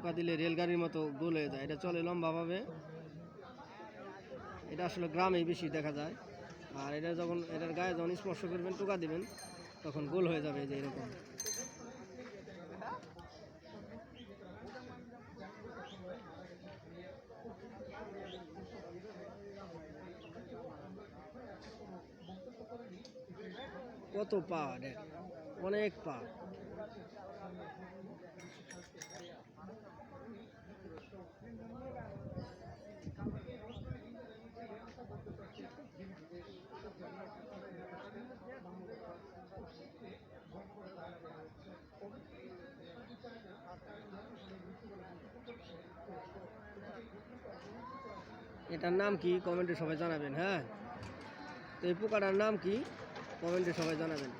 টোকা দিলে রেলগাড়ির মতো গোল হয়ে যায়। এটা চলে লম্বাভাবে। এটা আসলে গ্রামেই বেশি দেখা যায়। আর এটা যখন এটার গায়ে যখন স্পর্শ করবেন, টোকা দিবেন, তখন গোল হয়ে যাবে যে এরকম। কত পা, অনেক পা। এটার নাম কি কমেন্টে সবাই জানাবেন। হ্যাঁ, তো এই পোকাটার নাম কি কমেন্টে সবাই জানাবেন।